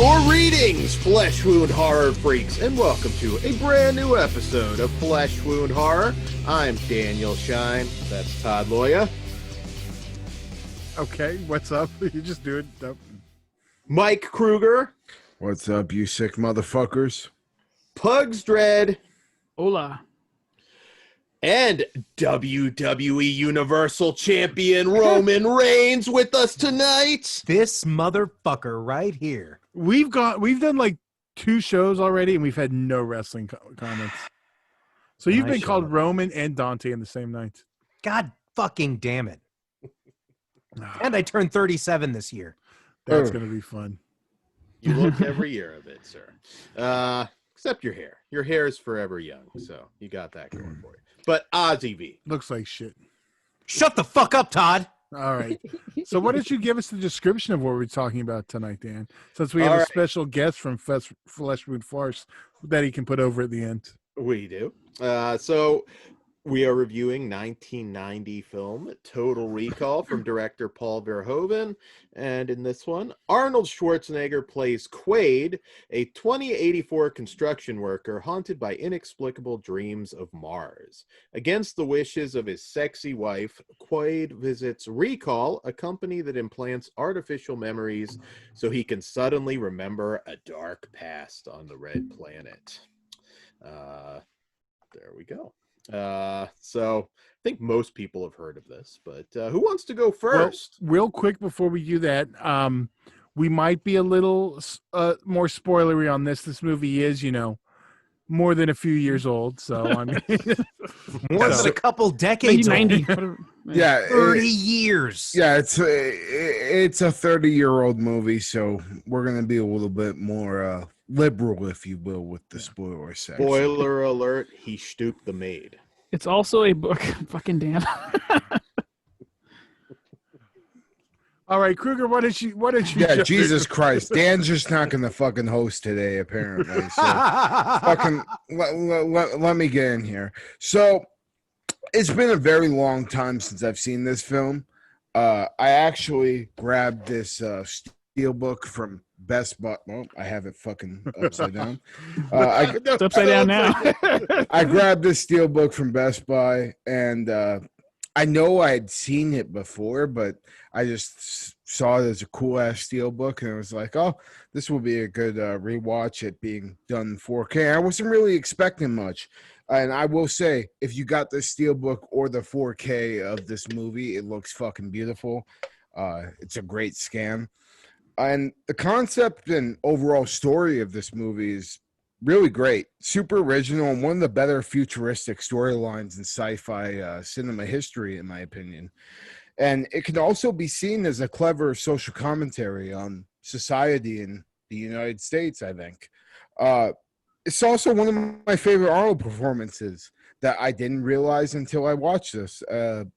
Greetings, Flesh Wound Horror freaks, and welcome to a brand new episode of Flesh Wound Horror. I'm Daniel Shine. That's Todd Loya. Okay, what's up? You just do it. Mike Kruger. What's up, you sick motherfuckers? Pugs Dread. Hola. And WWE Universal Champion Roman Reigns with us tonight. This motherfucker right here. We've done like 2 shows already, and we've had no wrestling comments. So you've been called Roman and Dante in the same night. God fucking damn it! And I turned 37 this year. That's gonna be fun. You look every year of it, sir. Except your hair. Your hair is forever young, so you got that going for you. But Ozzy V. Looks like shit. Shut the fuck up, Todd. All right. So why don't you give us the description of what we're talking about tonight, Dan? Since we have a special guest from Flesh Wound Farce that he can put over at the end. We do. So we are reviewing 1990 film Total Recall from director Paul Verhoeven. And in this one, Arnold Schwarzenegger plays Quaid, a 2084 construction worker haunted by inexplicable dreams of Mars. Against the wishes of his sexy wife, Quaid visits Recall, a company that implants artificial memories so he can suddenly remember a dark past on the Red Planet. There we go. So I think most people have heard of this, but who wants to go first? Well, real quick before we do that, we might be a little more spoilery on this. This movie is, more than a few years old. So I mean, more than a couple decades. 90. Yeah, 30 years. Yeah, it's a 30-year-old movie, so we're gonna be a little bit more liberal, if you will, with the spoiler section. Spoiler alert: he stooped the maid. It's also a book. Fucking Dan. all right, Kruger, what did you? Yeah, Jesus Christ, Dan's just not gonna fucking host today, apparently. So fucking let me get in here. So it's been a very long time since I've seen this film. I actually grabbed this steelbook from Best Buy. Well, I have it fucking upside down. It's upside down now. I grabbed this steelbook from Best Buy, and I know I had seen it before, but I just saw it as a cool ass steelbook, and I was like, "Oh, this will be a good rewatch." It being done in 4K. I wasn't really expecting much, and I will say, if you got the steelbook or the 4K of this movie, it looks fucking beautiful. It's a great scan. And the concept and overall story of this movie is really great. Super original and one of the better futuristic storylines in sci-fi cinema history, in my opinion. And it can also be seen as a clever social commentary on society in the United States, I think. It's also one of my favorite Arnold performances that I didn't realize until I watched this.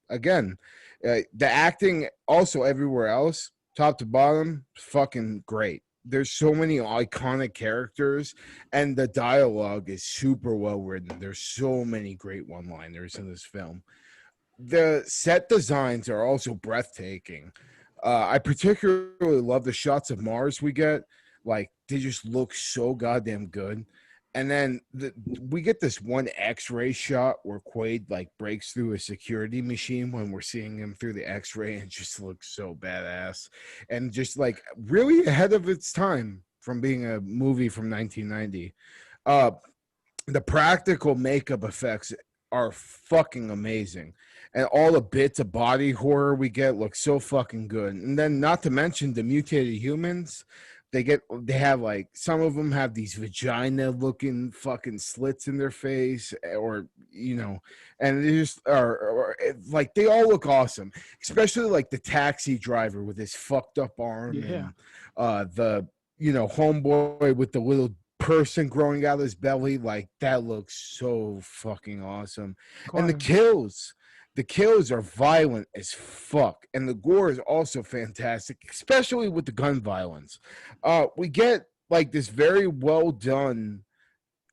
Again, the acting also everywhere else, top to bottom, fucking great. There's so many iconic characters, and the dialogue is super well written. There's so many great one-liners in this film. The set designs are also breathtaking. I particularly love the shots of Mars we get. Like, they just look so goddamn good. And then we get this one X-ray shot where Quaid breaks through a security machine when we're seeing him through the X-ray, and just looks so badass and just really ahead of its time from being a movie from 1990. The practical makeup effects are fucking amazing, and all the bits of body horror we get look so fucking good. And then, not to mention the mutated humans. They have some of them have these vagina looking fucking slits in their face, or and they just are they all look awesome, especially the taxi driver with his fucked up arm. Yeah. And the homeboy with the little person growing out of his belly, that looks so fucking awesome. And the kills are violent as fuck, and the gore is also fantastic, especially with the gun violence. We get this very well done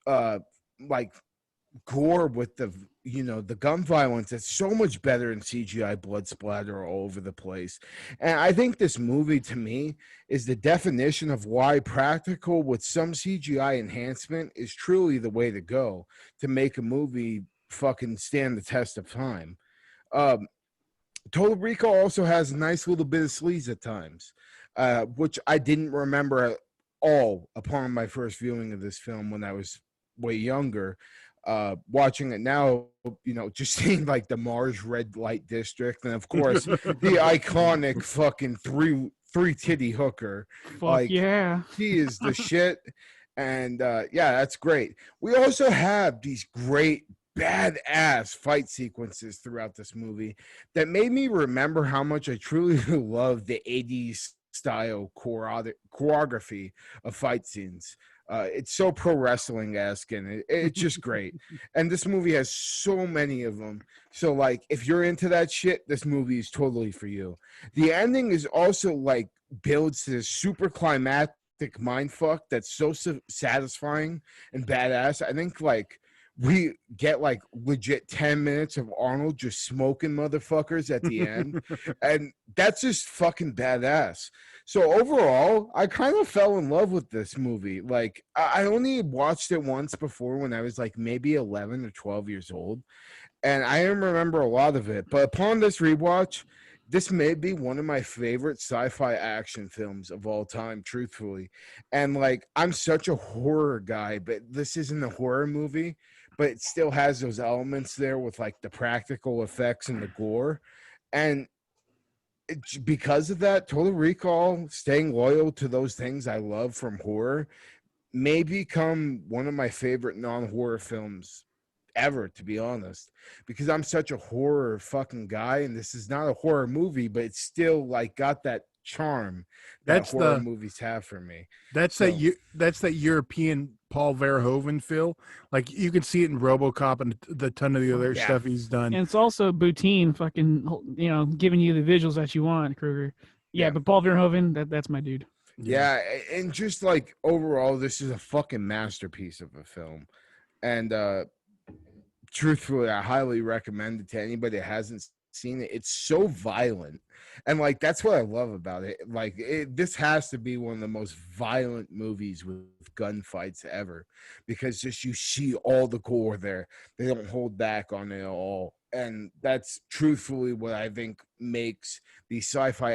gore with the the gun violence, it's so much better in CGI blood splatter all over the place. And I think this movie, to me, is the definition of why practical with some CGI enhancement is truly the way to go to make a movie fucking stand the test of time. Um, Total Recall also has a nice little bit of sleaze at times, which I didn't remember at all upon my first viewing of this film when I was way younger. Watching it now, just seeing like the Mars red light district, and of course the iconic fucking three titty hooker. Fuck Like, yeah. she is the shit. And yeah, that's great. We also have these great badass fight sequences throughout this movie that made me remember how much I truly love the 80s style choreography of fight scenes. It's so pro wrestling esque, and it's just great. And this movie has so many of them. So, like, if you're into that shit, this movie is totally for you. The ending is also like builds to this super climactic mind fuck that's so satisfying and badass. I think like we get like legit 10 minutes of Arnold just smoking motherfuckers at the end. And that's just fucking badass. So overall, I kind of fell in love with this movie. Like, I only watched it once before when I was like maybe 11 or 12 years old. And I didn't remember a lot of it. But upon this rewatch, this may be one of my favorite sci-fi action films of all time, truthfully. And like, I'm such a horror guy, but this isn't a horror movie, but it still has those elements there with like the practical effects and the gore. And because of that, Total Recall, staying loyal to those things I love from horror, may become one of my favorite non-horror films ever, to be honest, because I'm such a horror fucking guy, and this is not a horror movie, but it's still like got that charm that horror movies have for me. That's that European Paul Verhoeven feel. Like, you can see it in RoboCop and the ton of the other stuff he's done. And it's also Boutine fucking, giving you the visuals that you want, Kruger. Yeah, but Paul Verhoeven, that's my dude. Yeah, and just like overall, this is a fucking masterpiece of a film. And truthfully, I highly recommend it to anybody that hasn't seen it. It's so violent, and like that's what I love about it. Like, this has to be one of the most violent movies with gunfights ever, because just you see all the gore there. They don't hold back on it at all, and that's truthfully what I think makes these sci-fi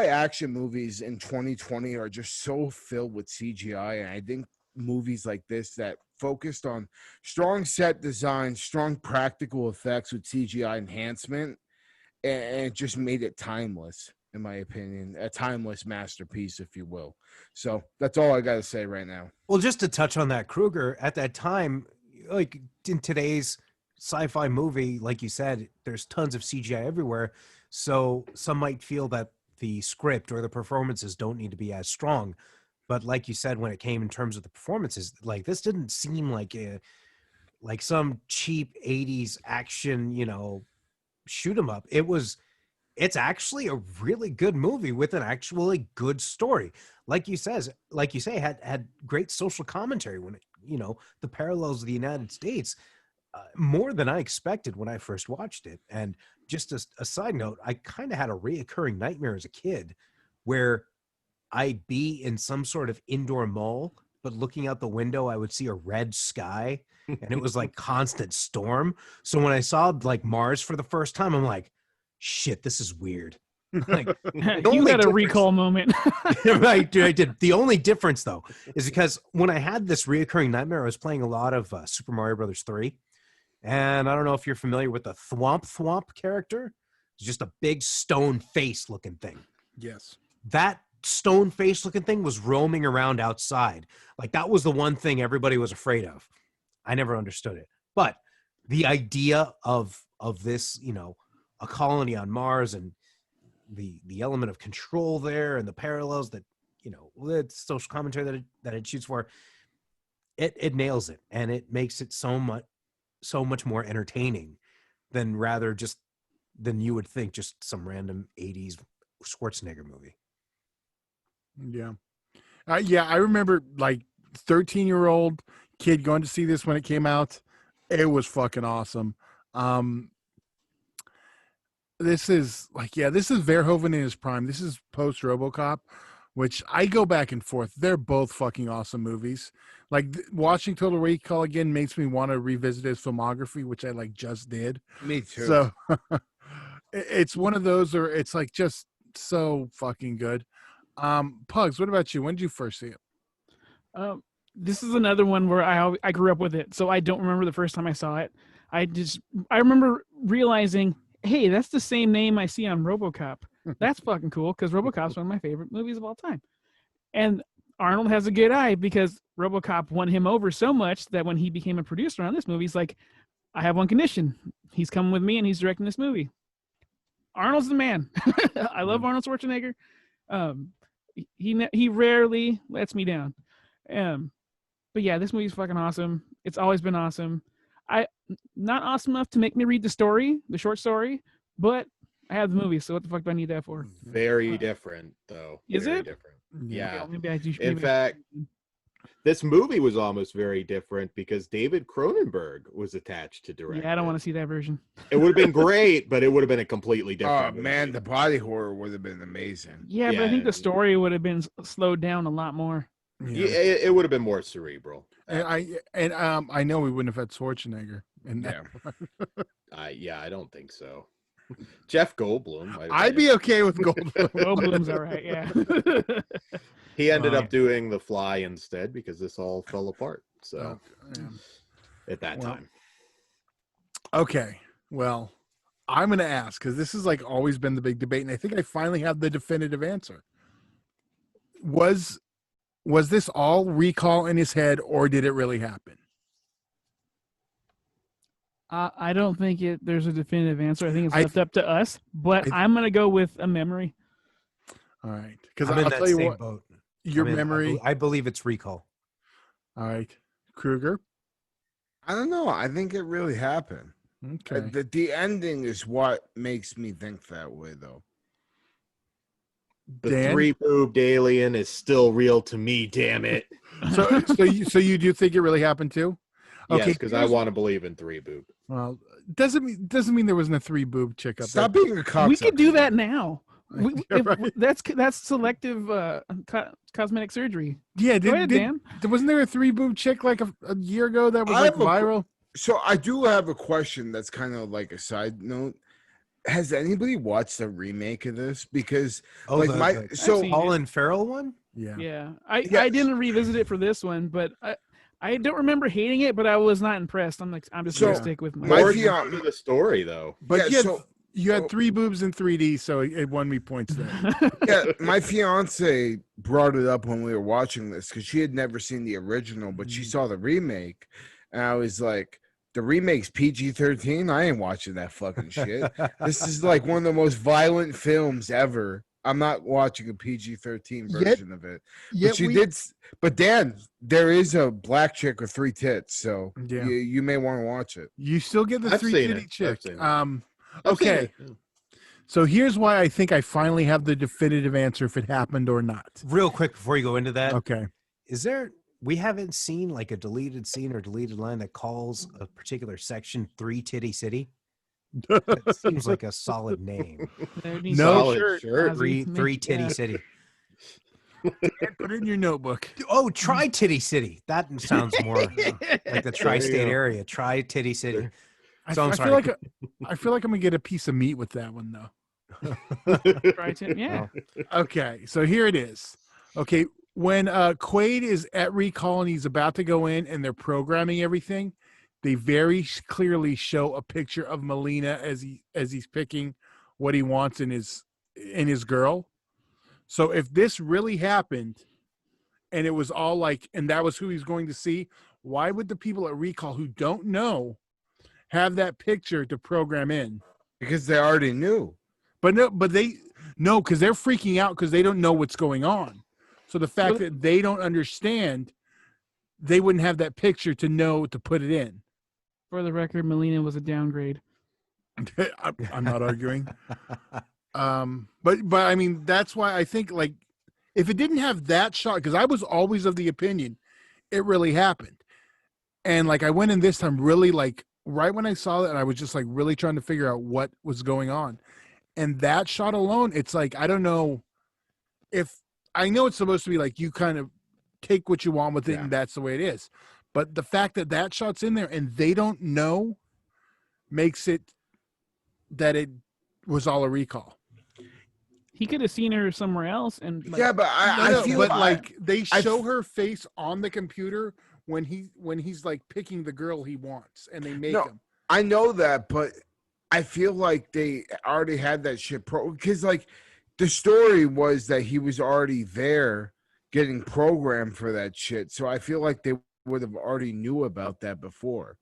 action movies in 2020 are just so filled with CGI, and I think movies like this that focused on strong set design, strong practical effects with CGI enhancement, and it just made it timeless, in my opinion, a timeless masterpiece, if you will. So that's all I got to say right now. Well, just to touch on that, Kruger, at that time, like in today's sci-fi movie, like you said, there's tons of CGI everywhere. So some might feel that the script or the performances don't need to be as strong. But like you said, when it came in terms of the performances, like this didn't seem like some cheap 80s action, shoot 'em up. It's actually a really good movie with an actually good story. Like you say, had great social commentary when it, the parallels of the United States, more than I expected when I first watched it. And just a side note, I kind of had a reoccurring nightmare as a kid where I'd be in some sort of indoor mall, but looking out the window, I would see a red sky, and it was like constant storm. So when I saw like Mars for the first time, I'm like, shit, this is weird. Like, you had a recall moment. Right, dude, I did. The only difference, though, is because when I had this reoccurring nightmare, I was playing a lot of Super Mario Brothers 3. And I don't know if you're familiar with the Thwomp character. It's just a big stone face looking thing. Yes. That stone face looking thing was roaming around outside. Like, that was the one thing everybody was afraid of. I never understood it. But the idea of this, a colony on Mars and the element of control there and the parallels that, the social commentary that it shoots for, it nails it, and it makes it so much more entertaining than you would think just some random 80s Schwarzenegger movie. Yeah. I remember like 13-year-old kid going to see this when it came out, It was fucking awesome. This is Verhoeven in his prime. This is post RoboCop, which I go back and forth. They're both fucking awesome movies. Like watching Total Recall again makes me want to revisit his filmography, which I like just did. Me too. So it's one of those, or it's like just so fucking good. Pugs, what about you? When did you first see it? This is another one where I grew up with it, so I don't remember the first time I saw it. I remember realizing, hey, that's the same name I see on RoboCop. That's fucking cool, because RoboCop's one of my favorite movies of all time. And Arnold has a good eye, because RoboCop won him over so much that when he became a producer on this movie, he's like, I have one condition. He's coming with me and he's directing this movie. Arnold's the man. I love Arnold Schwarzenegger. He rarely lets me down. But yeah, this movie's fucking awesome. It's always been awesome. Not awesome enough to make me read the short story, but I have the movie, so what the fuck do I need that for? Very different, though. Is Very it? different. Yeah. Maybe I do. In fact, this movie was almost very different because David Cronenberg was attached to direct. Yeah, I don't want to see that version. It would have been great, but it would have been a completely different. Oh man, the body horror would have been amazing. Yeah, but I think the story would have been slowed down a lot more. Yeah, it would have been more cerebral. And I know we wouldn't have had Schwarzenegger in that. I don't think so. Jeff Goldblum. I'd be okay with Goldblum. Goldblum's all right, yeah. He ended up doing The Fly instead because this all fell apart. So at that time. Okay. Well, I'm going to ask, because this has like always been the big debate, and I think I finally have the definitive answer. Was this all recall in his head, or did it really happen? I don't think there's a definitive answer. I think it's left up to us, but I'm going to go with a memory. All right. Because I'm in I'll that tell you same what, boat. your memory. I believe it's recall. All right. Kruger? I don't know. I think it really happened. Okay. The ending is what makes me think that way, though. The Dan? three-boobed alien is still real to me, damn it. So you do think it really happened too? Yes, Okay, because I want to believe in three-boob. Well, doesn't mean there wasn't a three-boob chick up Stop there. being a cocksucker. We could do that now. Right. That's selective cosmetic surgery. Yeah, Go ahead, Dan. Wasn't there a three-boob chick like a year ago that was like viral? So I do have a question that's kind of like a side note. Has anybody watched the remake of this? Because Colin Farrell one? Yeah. I didn't revisit it for this one, but I don't remember hating it, but I was not impressed. I'm just gonna stick with More to the story though. But you had three boobs in 3D, so it won me points there. Yeah, my fiance brought it up when we were watching this because she had never seen the original, but she saw the remake, and I was like, the remake's PG-13? I ain't watching that fucking shit. This is like one of the most violent films ever. I'm not watching a PG-13 version of it. But Dan, there is a black chick with 3 tits, so you may want to watch it. You still get the 3 titty chick. Okay. So here's why I think I finally have the definitive answer if it happened or not. Real quick before you go into that. Okay. We haven't seen like a deleted scene or deleted line that calls a particular section 3 Titty City. That seems like a solid name. No shirt. 3 Titty City. Put it in your notebook. Oh, Tri Titty City. That sounds more like the tri-state area. Tri Titty City. I feel like I'm gonna get a piece of meat with that one though. Yeah. Okay, so here it is. Okay, when Quaid is at recall and he's about to go in and they're programming everything, they very clearly show a picture of Melina as he's picking what he wants in his girl. So if this really happened and it was all like, and that was who he's going to see, why would the people at recall who don't know have that picture to program in? Because they already knew. Because they're freaking out because they don't know what's going on. So the fact that they don't understand, they wouldn't have that picture to know to put it in. For the record, Melina was a downgrade. I'm not arguing. But I mean, that's why I think like if it didn't have that shot, because I was always of the opinion it really happened. And like I went in this time really like right when I saw it, I was just like really trying to figure out what was going on. And that shot alone, it's like I don't know if I know it's supposed to be like you kind of take what you want with it, Yeah. and that's the way it is. But the fact that that shot's in there and they don't know makes it that it was all a recall. He could have seen her somewhere else, and like, Yeah, but I feel but I- like they I show f- her face on the computer when he's like picking the girl he wants, and they make No. him. I know that, but I feel like they already had that shit because like the story was that he was already there getting programmed for that shit. So I feel like they would have already knew about that before.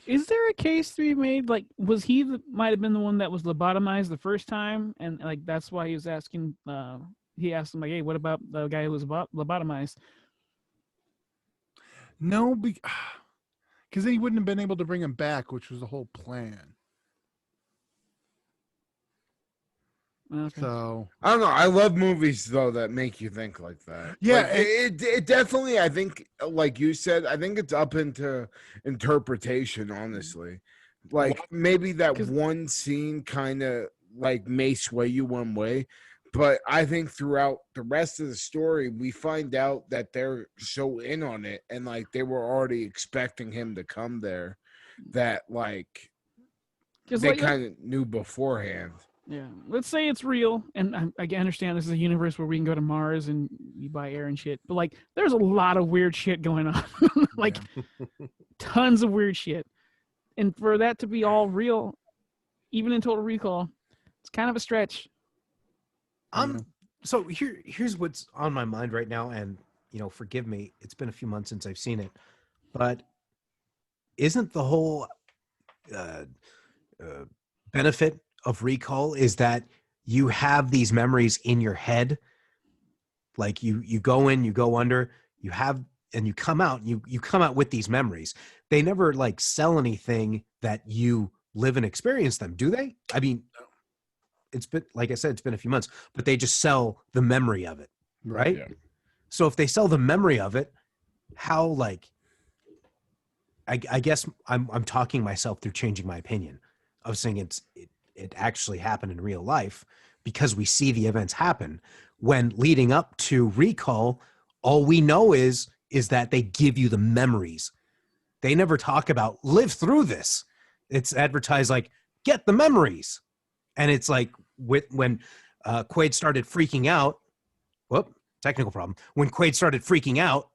is there a case to be made? Like, was he might have been the one that was lobotomized the first time, and like that's why he was asking. He asked him like, "Hey, what about the guy who was lobotomized?" No, because then he wouldn't have been able to bring him back, which was the whole plan. Okay. So I don't know. I love movies though that make you think like that. Yeah, Like, it definitely. I think, like you said, I think it's up into interpretation. Honestly, like maybe that 'Cause- one scene kind of like may sway you one way, but I think throughout the rest of the story, we find out that they're so in on it, and like they were already expecting him to come there, that like 'cause, they like, kind of knew beforehand. yeah, let's say it's real, and I understand this is a universe where we can go to Mars and you buy air and shit, but like, there's a lot of weird shit going on, like tons of weird shit, and for that to be all real, even in Total Recall, it's kind of a stretch. So here's what's on my mind right now, and forgive me, it's been a few months since I've seen it, but isn't the whole benefit of recall is that you have these memories in your head, like you go in, you go under, you have, and you come out, you come out with these memories. They never like sell anything that you live and experience them, do they? I mean, it's been, like I said, it's been a few months, but they just sell the memory of it, right? Yeah. So if they sell the memory of it, how like I guess I'm talking myself through changing my opinion of saying it actually happened in real life, because we see the events happen. When leading up to recall, all we know is that they give you the memories. They never talk about live through this. It's advertised like get the memories. And it's like when Quaid started freaking out, technical problem. When Quaid started freaking out,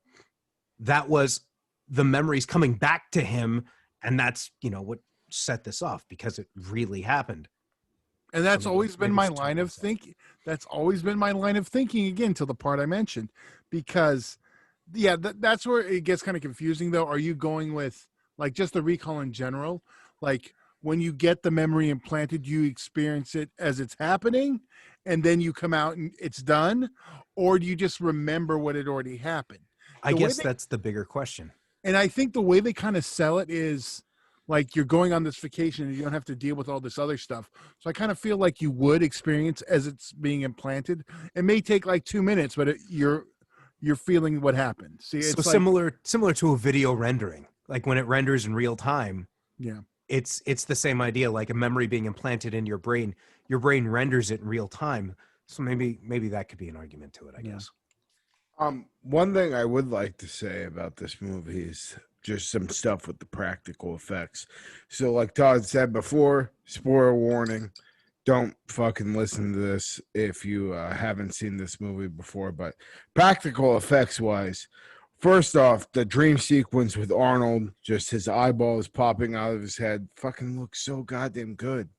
that was the memories coming back to him, and that's what set this off, because it really happened. And that's So maybe- always been maybe my it's line of myself. thinking. That's always been my line of thinking, again, till the part I mentioned. Because, yeah, that's where it gets kind of confusing, though. Are you going with, like, just the recall in general? Like, when you get the memory implanted, you experience it as it's happening, and then you come out and it's done? Or do you just remember what had already happened? I The way guess they- that's the bigger question. And I think the way they kind of sell it is like you're going on this vacation and you don't have to deal with all this other stuff. So I kind of feel like you would experience as it's being implanted. It may take like 2 minutes, but you're feeling what happened. See, it's So like, similar to a video rendering, like when it renders in real time. yeah. It's the same idea, like a memory being implanted in your brain. Your brain renders it in real time. So maybe that could be an argument to it, I guess. One thing I would like to say about this movie is just some stuff with the practical effects. So, like Todd said before, spoiler warning, don't fucking listen to this if you haven't seen this movie before. But practical effects wise, first off, the dream sequence with Arnold, just his eyeballs popping out of his head, fucking looks so goddamn good.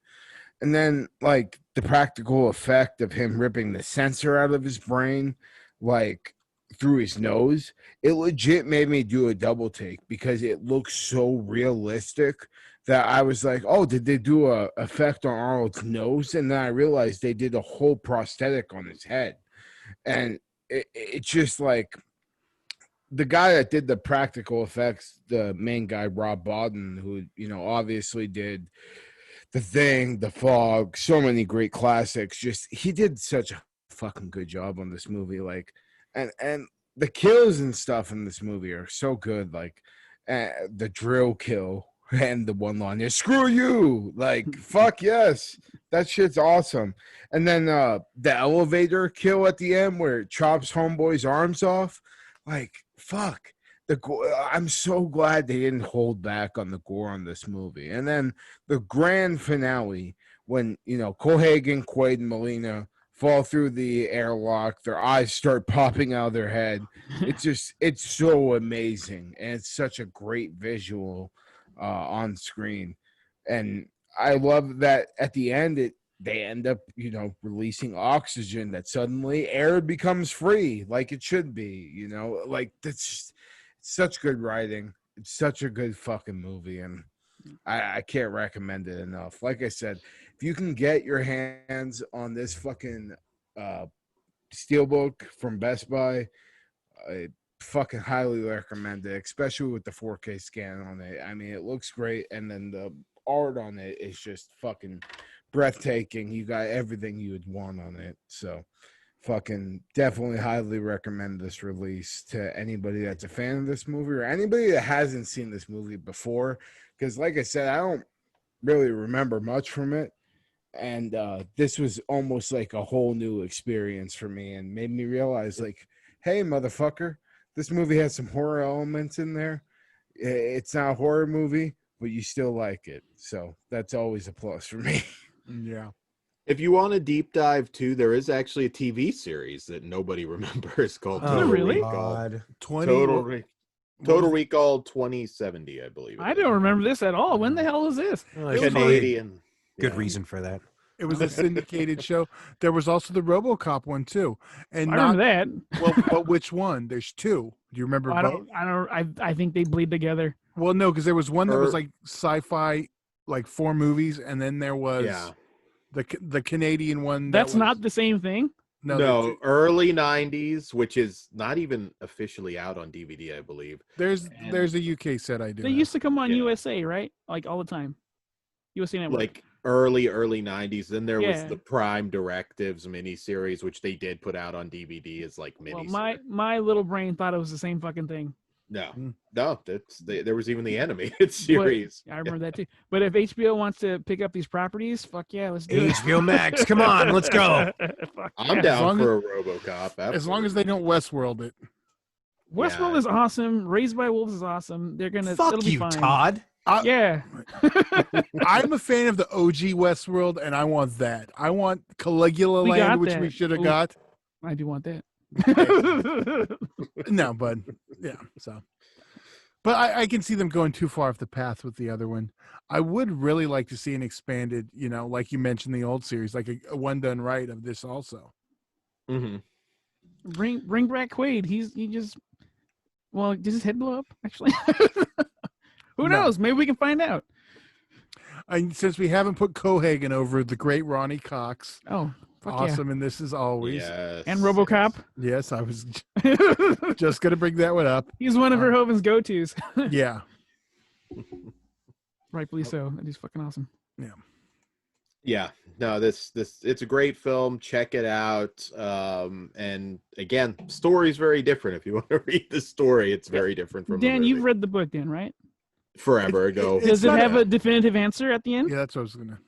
And then, like, the practical effect of him ripping the sensor out of his brain, like, through his nose, it legit made me do a double take because it looks so realistic that I was like, oh, did they do a effect on Arnold's nose? And then I realized they did a whole prosthetic on his head. And it's just like the guy that did the practical effects, the main guy, Rob Bottin, who, obviously did The Thing, The Fog, so many great classics. Just he did such a fucking good job on this movie. Like, and the kills and stuff in this movie are so good. Like, The drill kill and the one line is "Screw you!" Like fuck yes, that shit's awesome. And then the elevator kill at the end where it chops homeboy's arms off. Like fuck. I'm so glad they didn't hold back on the gore on this movie. And then the grand finale when Cohagen, Quaid, and Molina fall through the airlock, their eyes start popping out of their head. It's so amazing, and it's such a great visual on screen. And I love that at the end they end up releasing oxygen, that suddenly air becomes free like it should be. Like that's such good writing. It's such a good fucking movie, and I can't recommend it enough. Like I said, if you can get your hands on this fucking steelbook from Best Buy, I fucking highly recommend it, especially with the 4K scan on it. I mean, it looks great, and then the art on it is just fucking breathtaking. You got everything you would want on it. So fucking definitely highly recommend this release to anybody that's a fan of this movie or anybody that hasn't seen this movie before. Because like I said, I don't really remember much from it. And this was almost like a whole new experience for me and made me realize, like, hey, motherfucker, this movie has some horror elements in there. It's not a horror movie, but you still like it. So that's always a plus for me. Yeah. If you want a deep dive too, there is actually a TV series that nobody remembers called Oh, Total really? Recall. God. 20. Total Recall 2070, I believe. I don't remember this at all. When the hell was this? Well, It there's was probably a Canadian. good Yeah. reason for that. It was a syndicated show. There was also the RoboCop one too, and I not remember that. well, which one? There's two. Do you remember I both? don't. I think they bleed together. Well, no, because there was one that was Er- like sci-fi, like 4 movies, and then there was Yeah. the Canadian one. That's that was, not the same thing. no. No, early 90s, which is not even officially out on DVD, I believe. There's a UK set I do. They have. used to come on Yeah. USA, right? Like all the time. USA Network. Like early 90s. Then there was Yeah. the Prime Directives miniseries, which they did put out on DVD as like well, miniseries. my little brain thought it was the same fucking thing. No, there was even the animated series. I remember that too. But if HBO wants to pick up these properties, fuck yeah, let's do it. HBO Max, come on, let's go. Fuck I'm yeah. down long for a RoboCop. As long as they don't Westworld it. Westworld Yeah. is awesome. Raised by Wolves is awesome. They're gonna. Fuck it'll be you, fine. Todd. Yeah. I'm a fan of the OG Westworld, and I want that. I want Caligula We got Land, which that. we should have Ooh. got. I do want that. No, but yeah. So, but I can see them going too far off the path with the other one. I would really like to see an expanded, like you mentioned the old series, like a one done right of this also. hmm Bring back Quaid. He just. Well, did his head blow up? Actually, who No. knows? Maybe we can find out. And since we haven't put Cohagen over, the great Ronnie Cox, Oh, fuck awesome, and this is always. Yes. yeah. And RoboCop. Yes, I was just gonna bring that one up. He's one of Verhoeven's go-tos. Yeah, Rightfully so. He's fucking awesome. Yeah, no, this it's a great film. Check it out. And again, story's very different. If you want to read the story, it's very different from the Dan, movie. you've read the book, Dan, right? Forever ago. It's Does it not have a- a definitive answer at the end? yeah, that's what I was gonna.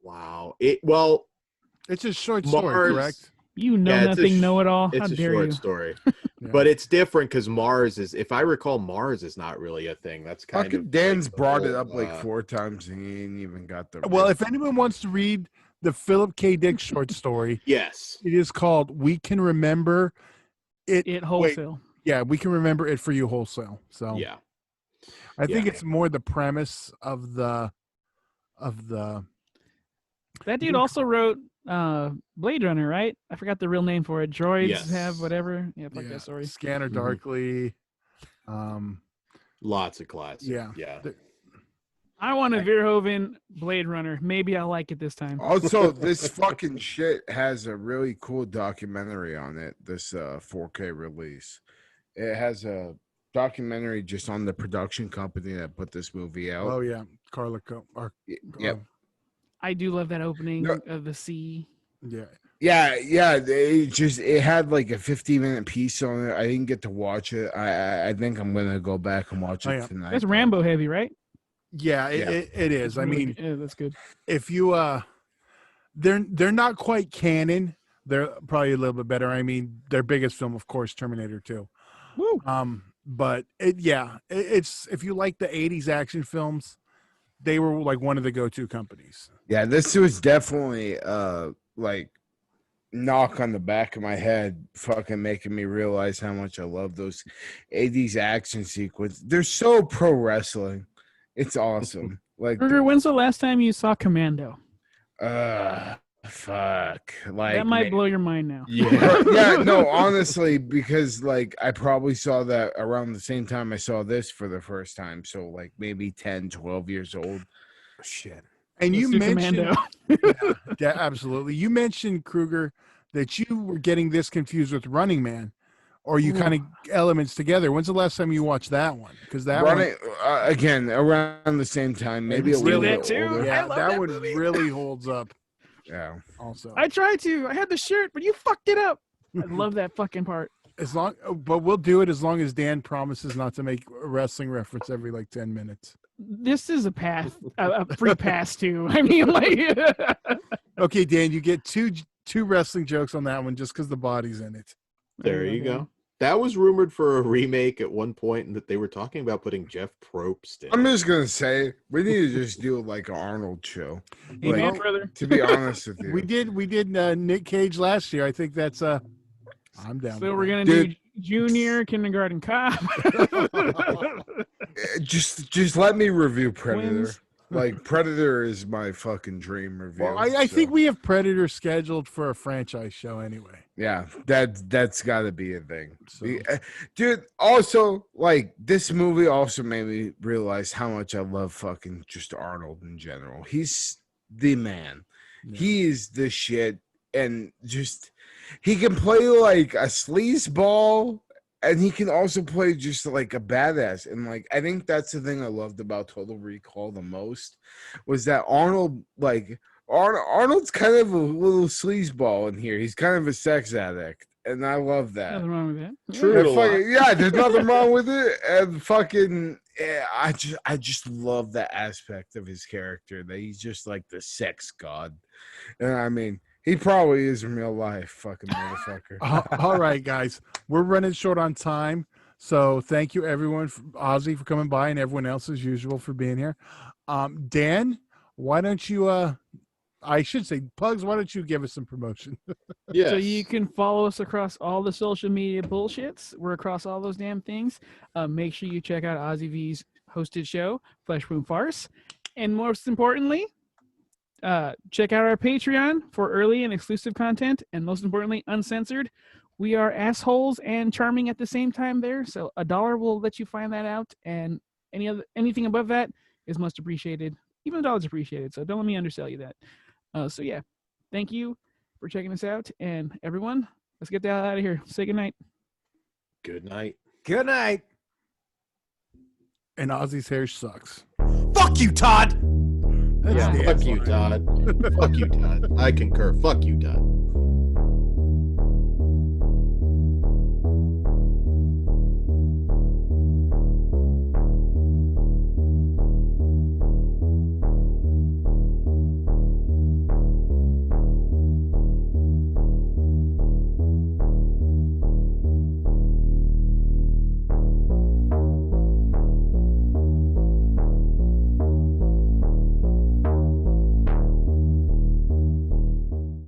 Wow. It's a short story, Mars- correct? You know Yeah, it's a nothing, sh- know it all. How It's a dare short you? story, Yeah. but it's different because Mars is. If I recall, Mars is not really a thing. That's kind Fucking of Dan's like the brought it whole, up like 4 times and he ain't even got the. Well, if anyone wants to read the Philip K. Dick short story, Yes. it is called "We Can Remember It." It wholesale. Yeah, we can remember it for you wholesale. So Yeah. I think Yeah. it's more the premise of the. That dude also wrote Blade Runner, right? I forgot the real name for it. Droids Yes. have whatever. Yeah, fuck Yeah, that story. Scanner Mhm. Darkly. Lots of classics. Yeah. Yeah. I want a Verhoeven Blade Runner. Maybe I'll like it this time. Also, this fucking shit has a really cool documentary on it. This 4K release. It has a documentary just on the production company that put this movie out. Oh yeah, Carolco. Yep. I do love that opening No. of the sea. Yeah. Yeah, it had like a 15-minute piece on it. I didn't get to watch it. I think I'm gonna go back and watch Oh, it yeah. tonight. That's Rambo heavy, right? Yeah, Yeah. it is. I mean, yeah, that's good. if you they're not quite canon. They're probably a little bit better. I mean, their biggest film, of course, Terminator 2. Woo. But it's if you like the 80s action films, they were like one of the go-to companies. Yeah, this was definitely like knock on the back of my head, fucking making me realize how much I love those 80s action sequences. They're so pro wrestling. It's awesome. Like, Kruger, when's the last time you saw Commando? fuck. Like That might blow your mind now. Yeah. yeah, no, honestly, because like I probably saw that around the same time I saw this for the first time. So like maybe 10, 12 years old. Shit. And you Let's do mentioned Commando. yeah, absolutely. You mentioned, Kruger, that you were getting this confused with Running Man, or you kind of elements together. When's the last time you watched that one? Because that Running again around the same time, maybe a It's little really- bit that too. older. yeah, love that that one movie. really holds up. Yeah. Also, I tried to. I had the shirt, but you fucked it up. I love that fucking part. but we'll do it as long as Dan promises not to make a wrestling reference every like 10 minutes. This is a path, a free pass too. I mean, like, Okay, Dan, you get two wrestling jokes on that one just because the body's in it. There you go. That was rumored for a remake at one point, and that they were talking about putting Jeff Probst in. I'm just gonna say we need to just do like an Arnold show. Amen, Like, brother. to be honest with you. We did Nick Cage last year. I think that's I'm down. So with we're that. gonna do Junior, Kindergarten Cop. Just let me review Predator. Twins. Like Predator is my fucking dream review. Well, I think we have Predator scheduled for a franchise show anyway. yeah, that's got to be a thing. So Dude, also like this movie also made me realize how much I love fucking just Arnold in general. He's the man. yeah. He is the shit, and just he can play like a sleazeball, and he can also play just like a badass. And like I think that's the thing I loved about Total Recall the most was that Arnold, like Arnold's kind of a little sleazeball in here. He's kind of a sex addict, and I love that. Nothing wrong with that. True. And a lot. yeah, there's nothing wrong with it. And fucking, I just love that aspect of his character that he's just like the sex god. And I mean, he probably is in real life, fucking motherfucker. All right, guys, we're running short on time, so thank you everyone, Ozzy for coming by, and everyone else as usual for being here. Dan, why don't you? I should say, Pugs, why don't you give us some promotion? Yes. So you can follow us across all the social media bullshits. We're across all those damn things. Make sure you check out Ozzy V's hosted show, Flesh Wound Farce. And most importantly, check out our Patreon for early and exclusive content. And most importantly, uncensored. We are assholes and charming at the same time there. So $1 will let you find that out. And anything above that is most appreciated. Even $1 appreciated. So don't let me undersell you that. So yeah, thank you for checking us out, and everyone, let's get the hell out of here. Say goodnight. Good night. Good night. And Ozzy's hair sucks. Fuck you, Todd. That's Yeah, Dan's fuck you, line. Todd. Fuck you, Todd. I concur. Fuck you, Todd.